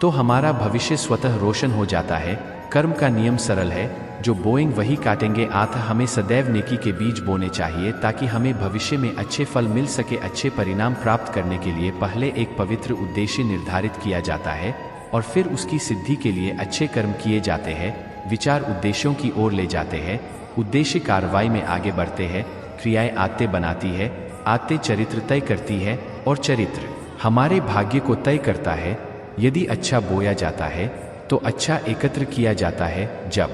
Speaker 2: तो हमारा भविष्य स्वतः रोशन हो जाता है। कर्म का नियम सरल है, जो बोएंगे वही काटेंगे। अतः हमें सदैव नेकी के बीज बोने चाहिए, ताकि हमें भविष्य में अच्छे फल मिल सके। अच्छे परिणाम प्राप्त करने के लिए पहले एक पवित्र उद्देश्य निर्धारित किया जाता है और फिर उसकी सिद्धि के लिए अच्छे कर्म किए जाते हैं। विचार उद्देश्यों की ओर ले जाते हैं, उद्देश्य कार्रवाई में आगे बढ़ते हैं, क्रियाएं आदतें बनाती है, आदतें चरित्र तय करती है और चरित्र हमारे भाग्य को तय करता है। यदि अच्छा बोया जाता है तो अच्छा एकत्र किया जाता है। जब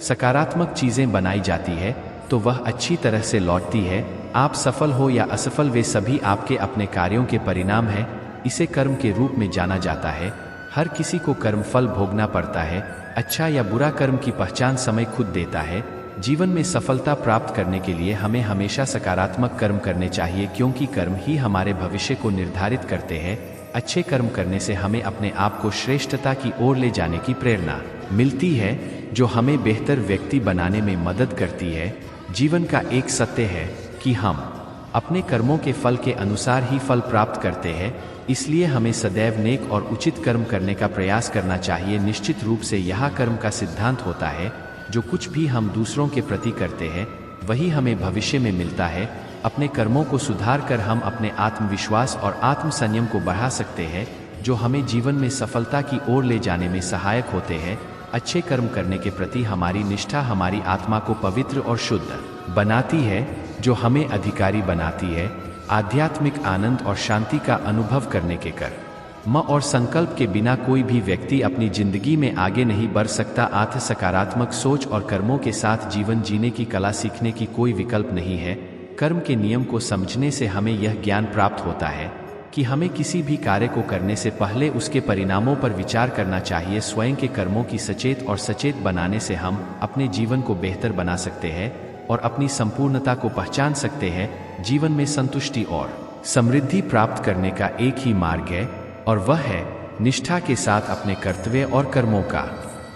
Speaker 2: सकारात्मक चीजें बनाई जाती है तो वह अच्छी तरह से लौटती है। आप सफल हो या असफल, वे सभी आपके अपने कार्यों के परिणाम हैं। इसे कर्म के रूप में जाना जाता है। हर किसी को कर्म फल भोगना पड़ता है। अच्छा या बुरा कर्म की पहचान समय खुद देता है। जीवन में सफलता प्राप्त करने के लिए हमें हमेशा सकारात्मक कर्म करने चाहिए, क्योंकि कर्म ही हमारे भविष्य को निर्धारित करते हैं। अच्छे कर्म करने से हमें अपने आप को श्रेष्ठता की ओर ले जाने की प्रेरणा मिलती है, जो हमें बेहतर व्यक्ति बनाने में मदद करती है। जीवन का एक सत्य है कि हम अपने कर्मों के फल के अनुसार ही फल प्राप्त करते हैं। इसलिए हमें सदैव नेक और उचित कर्म करने का प्रयास करना चाहिए। निश्चित रूप से यह कर्म का सिद्धांत होता है, जो कुछ भी हम दूसरों के प्रति करते हैं वही हमें भविष्य में मिलता है। अपने कर्मों को सुधार कर हम अपने आत्मविश्वास और आत्म संयम को बढ़ा सकते हैं, जो हमें जीवन में सफलता की ओर ले जाने में सहायक होते हैं। अच्छे कर्म करने के प्रति हमारी निष्ठा हमारी आत्मा को पवित्र और शुद्ध बनाती है, जो हमें अधिकारी बनाती है आध्यात्मिक आनंद और शांति का अनुभव करने के कर्म और संकल्प के बिना कोई भी व्यक्ति अपनी जिंदगी में आगे नहीं बढ़ सकता। आत्म सकारात्मक सोच और कर्मों के साथ जीवन जीने की कला सीखने की कोई विकल्प नहीं है। कर्म के नियम को समझने से हमें यह ज्ञान प्राप्त होता है कि हमें किसी भी कार्य को करने से पहले उसके परिणामों पर विचार करना चाहिए। स्वयं के कर्मों की सचेत और सचेत बनाने से हम अपने जीवन को बेहतर बना सकते हैं और अपनी संपूर्णता को पहचान सकते हैं। जीवन में संतुष्टि और समृद्धि प्राप्त करने का एक ही मार्ग है, और वह है निष्ठा के साथ अपने कर्तव्य और कर्मों का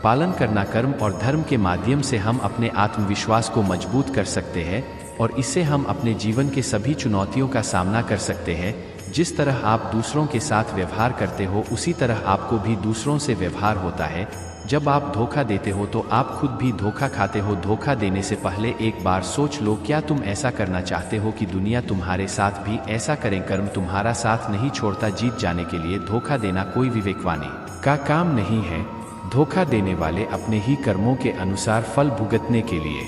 Speaker 2: पालन करना। कर्म और धर्म के माध्यम से हम अपने आत्मविश्वास को मजबूत कर सकते हैं और इससे हम अपने जीवन के सभी चुनौतियों का सामना कर सकते हैं। जिस तरह आप दूसरों के साथ व्यवहार करते हो, उसी तरह आपको भी दूसरों से व्यवहार होता है। जब आप धोखा देते हो तो आप खुद भी धोखा खाते हो। धोखा देने से पहले एक बार सोच लो, क्या तुम ऐसा करना चाहते हो कि दुनिया तुम्हारे साथ भी ऐसा करे? कर्म तुम्हारा साथ नहीं छोड़ता। जीत जाने के लिए धोखा देना कोई विवेकवानी का काम नहीं है। धोखा देने वाले अपने ही कर्मों के अनुसार फल भुगतने के लिए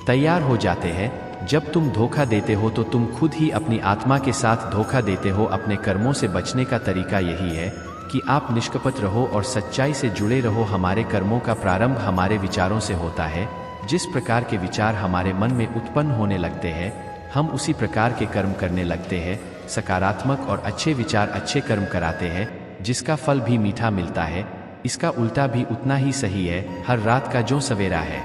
Speaker 2: तैयार हो जाते हैं। जब तुम धोखा देते हो तो तुम खुद ही अपनी आत्मा के साथ धोखा देते हो। अपने कर्मों से बचने का तरीका यही है कि आप निष्कपट रहो और सच्चाई से जुड़े रहो। हमारे कर्मों का प्रारंभ हमारे विचारों से होता है। जिस प्रकार के विचार हमारे मन में उत्पन्न होने लगते हैं, हम उसी प्रकार के कर्म करने लगते हैं। सकारात्मक और अच्छे विचार अच्छे कर्म कराते हैं, जिसका फल भी मीठा मिलता है। इसका उल्टा भी उतना ही सही है। हर रात का जो सवेरा है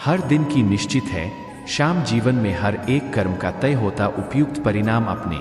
Speaker 2: हर दिन की निश्चित है। शाम जीवन में हर एक कर्म का तय होता उपयुक्त परिणाम अपनी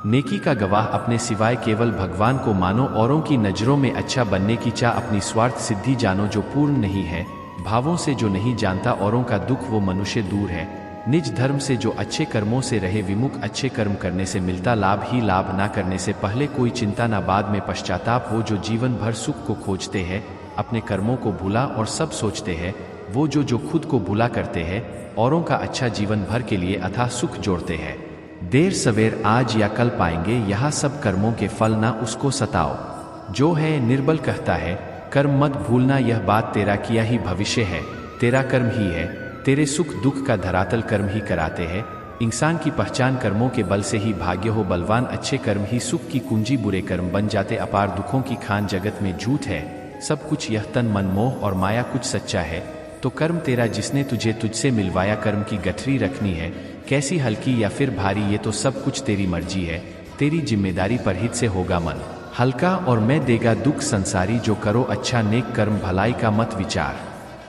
Speaker 2: नेकी का गवाह अपने सिवाय केवल भगवान को मानो। औरों की नज़रों में अच्छा बनने की चाह अपनी स्वार्थ सिद्धि जानो, जो पूर्ण नहीं है। भावों से जो नहीं जानता औरों का दुख, वो मनुष्य दूर है। निज धर्म से जो अच्छे कर्मों से रहे विमुख। अच्छे कर्म करने से मिलता लाभ ही लाभ, ना करने से पहले कोई चिंता ना बाद में पश्चाताप। वो जो जीवन भर सुख को खोजते हैं, अपने कर्मों को भूला और सब सोचते हैं। वो जो खुद को भूला करते हैं, औरों का अच्छा जीवन भर के लिए अथाह सुख जोड़ते हैं। देर सवेर आज या कल पाएंगे यह सब कर्मों के फल, ना उसको सताओ। जो है निर्बल कहता है, कर्म मत भूलना, यह बात तेरा किया ही भविष्य है। तेरा कर्म ही है, तेरे सुख दुख का धरातल कर्म ही कराते हैं। इंसान की पहचान कर्मों के बल से ही भाग्य हो बलवान। अच्छे कर्म ही सुख की कुंजी, बुरे कर्म बन जाते अपार दुखों की खान। जगत में झूठ है सब कुछ, यह तन मन मोह और माया कुछ सच्चा है। तो कर्म तेरा जिसने तुझे तुझसे मिलवाया। कर्म की गठरी रखनी है कैसी हल्की या फिर भारी, ये तो सब कुछ तेरी मर्जी है। तेरी जिम्मेदारी पर हित से होगा मन हल्का, और मैं देगा दुख संसारी। जो करो अच्छा नेक कर्म, भलाई का मत विचार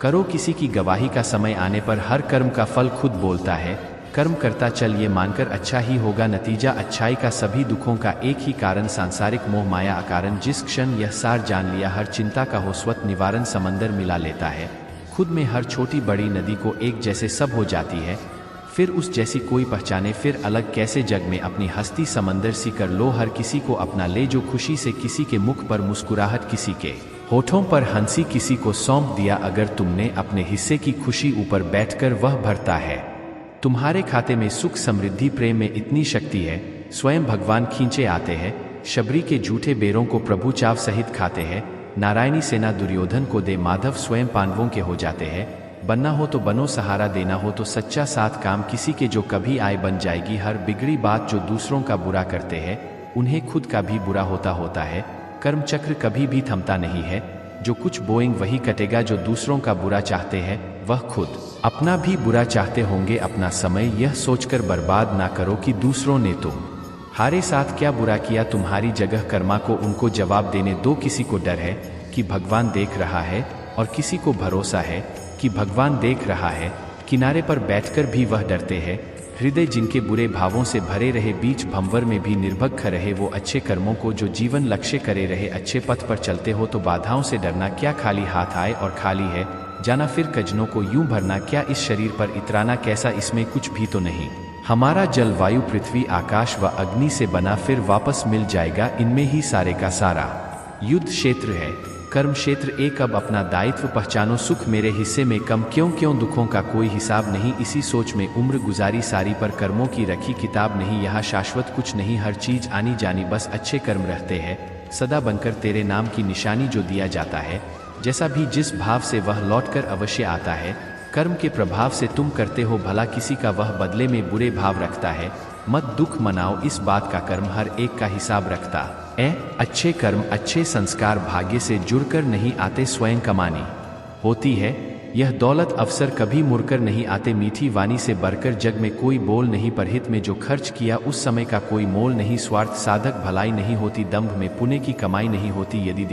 Speaker 2: करो किसी की गवाही का। समय आने पर हर कर्म का फल खुद बोलता है। कर्म करता चल ये मानकर अच्छा ही होगा नतीजा अच्छाई का। सभी दुखों का एक ही कारण सांसारिक मोह माया अकारण। जिस क्षण यह सार जान लिया, हर चिंता का हो स्वत निवारण। समंदर मिला लेता है खुद में, हर छोटी बड़ी नदी को एक जैसे सब हो जाती है। फिर उस जैसी कोई पहचाने, फिर अलग कैसे जग में अपनी हस्ती। समंदर सी कर लो हर किसी को अपना ले, जो खुशी से किसी के मुख पर मुस्कुराहट, किसी के होठों पर हंसी, किसी को सौंप दिया अगर तुमने अपने हिस्से की खुशी। ऊपर बैठकर वह भरता है तुम्हारे खाते में सुख समृद्धि। प्रेम में इतनी शक्ति है, स्वयं भगवान खींचे आते हैं। शबरी के झूठे बेरों को प्रभु चाव सहित खाते हैं। नारायणी सेना दुर्योधन को दे माधव, स्वयं पांडवों के हो जाते हैं। बनना हो तो बनो, सहारा देना हो तो सच्चा साथ। काम किसी के जो कभी आए बन जाएगी हर बिगड़ी बात। जो दूसरों का बुरा करते हैं उन्हें खुद का भी बुरा होता है। कर्म चक्र कभी भी थमता नहीं है। जो कुछ बोएंगे वही कटेगा। जो दूसरों का बुरा चाहते हैं वह खुद अपना भी बुरा चाहते होंगे। अपना समय यह सोचकर बर्बाद ना करो कि दूसरों ने तुम्हारे साथ क्या बुरा किया। तुम्हारी जगह कर्मा को उनको जवाब देने दो। किसी को डर है कि भगवान देख रहा है और किसी को भरोसा है कि भगवान देख रहा है। किनारे पर बैठकर भी वह डरते हैं। हृदय जिनके बुरे भावों से भरे रहे, बीच भंवर में भी निर्भय रहे, वो अच्छे कर्मों को जो जीवन लक्ष्य करे रहे। अच्छे पथ पर चलते हो तो बाधाओं से डरना क्या, खाली हाथ आए और खाली है जाना। फिर कजनों को यूं भरना क्या, इस शरीर पर इतराना कैसा, इसमें कुछ भी तो नहीं। हमारा जल वायु पृथ्वी आकाश व अग्नि से बना, फिर वापस मिल जाएगा। इनमें ही सारे का सारा युद्ध क्षेत्र है। कर्म क्षेत्र एक। अब अपना दायित्व पहचानो। सुख मेरे हिस्से में कम क्यों क्यों, दुखों का कोई हिसाब नहीं। इसी सोच में उम्र गुजारी सारी, पर कर्मों की रखी किताब नहीं। यहाँ शाश्वत कुछ नहीं, हर चीज आनी जानी, बस अच्छे कर्म रहते हैं सदा बनकर। तेरे नाम की निशानी जो दिया जाता है, जैसा भी जिस भाव से वह लौटकर अवश्य आता है। कर्म के प्रभाव से तुम करते हो भला किसी का, वह बदले में बुरे भाव रखता है। मत दुख मनाओ इस बात का, कर्म हर एक का हिसाब रखता है। अच्छे कर्म अच्छे संस्कार भाग्य से जुड़कर नहीं आते, स्वयं कमानी होती है। यह दौलत अवसर कभी मुड़कर नहीं आते। मीठी वाणी से बढ़कर जग में कोई बोल नहीं, परहित में जो खर्च किया उस समय का कोई मोल नहीं। स्वार्थ साधक भलाई नहीं होती, दंभ में पुण्य की कमाई नहीं होती। यदि